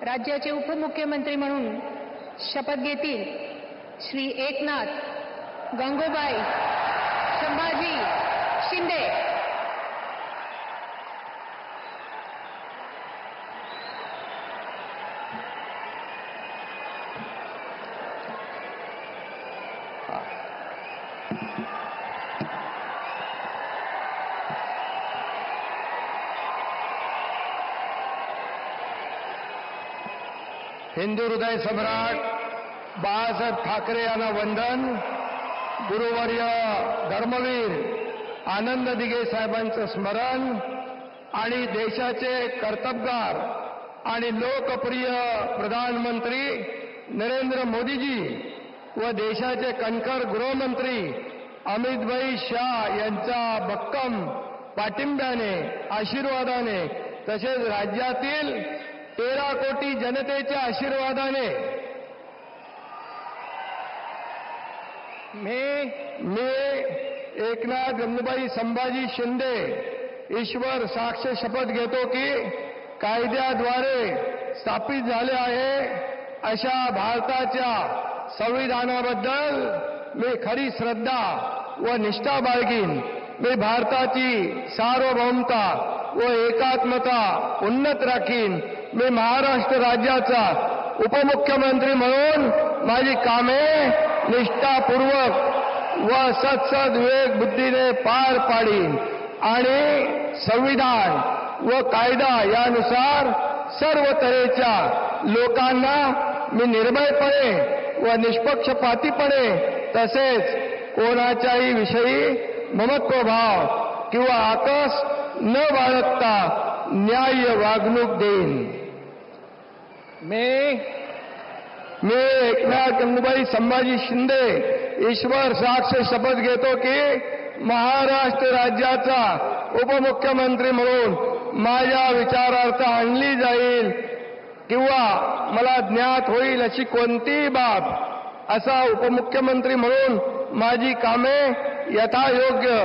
राज्याचे उपमुख्यमंत्री म्हणून शपथ घेतील श्री एकनाथ गंगूबाई संभाजी शिंदे। हिंदू हृदय सम्राट बाळासाहेब ठाकरे यांना वंदन। गुरुवर्य धर्मवीर आनंद दिघे साहेबांचं स्मरण आणि देशाचे कर्तबगार आणि लोकप्रिय प्रधानमंत्री नरेंद्र मोदीजी व देशाचे कणखर गृहमंत्री अमितभाई शाह यांच्या भक्कम पाठिंब्याने आशीर्वादाने तसेच राज्यातील 13 कोटी जनतेच्या आशीर्वादाने मी एकनाथ गंगूबाई संभाजी शिंदे ईश्वर साक्ष शपथ घेतो की कायद्याद्वारे स्थापित झाले आहे अशा भारताच्या संविधानाबद्दल मी खरी श्रद्धा व निष्ठा बाळगीन। मी भारताची सार्वभौमता व एकात्मता उन्नत राखीन। मी महाराष्ट्र राज्याचा उपमुख्यमंत्री म्हणून माझी कामे निष्ठापूर्वक व सत्सद विवेक बुद्धीने पार पाडीन आणि संविधान व कायदा यानुसार सर्व तऱ्हेच्या लोकांना मी निर्भयपणे व निष्पक्षपातीपणे तसेच कोणाच्याही विषयी ममत्वभाव किंवा आकस न बाळगता न्याय्य वागणूक देईन। मी एकनाथ गंगूबाई संभाजी शिंदे ईश्वर साक्ष शपथ घेतो की महाराष्ट्र राज्याचा उपमुख्यमंत्री म्हणून माझ्या विचारार्थ आणली जाईल किंवा मला ज्ञात होईल अशी कोणतीही बाब असा उपमुख्यमंत्री म्हणून माझी कामे यथायोग्य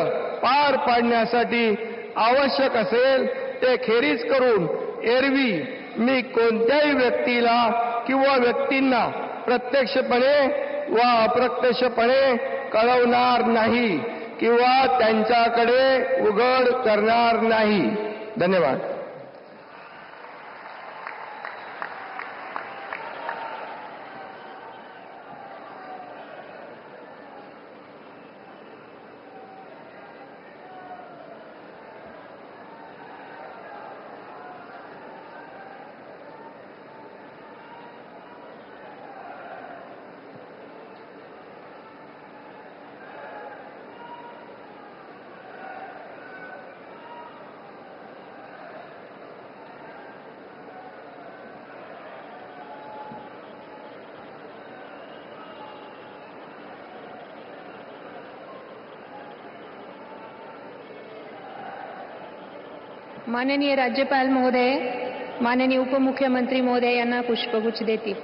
पार पाडण्यासाठी आवश्यक असेल ते खेरीज करून एरवी मी कोणत्याही व्यक्तीला किंवा व्यक्तींना प्रत्यक्षपणे व अप्रत्यक्षपणे कळवणार नाही किंवा त्यांच्याकडे उघड करणार नाही। धन्यवाद। माननीय राज्यपाल महोदय, माननीय उपमुख्यमंत्री महोदय यांना पुष्पगुच्छ देतील।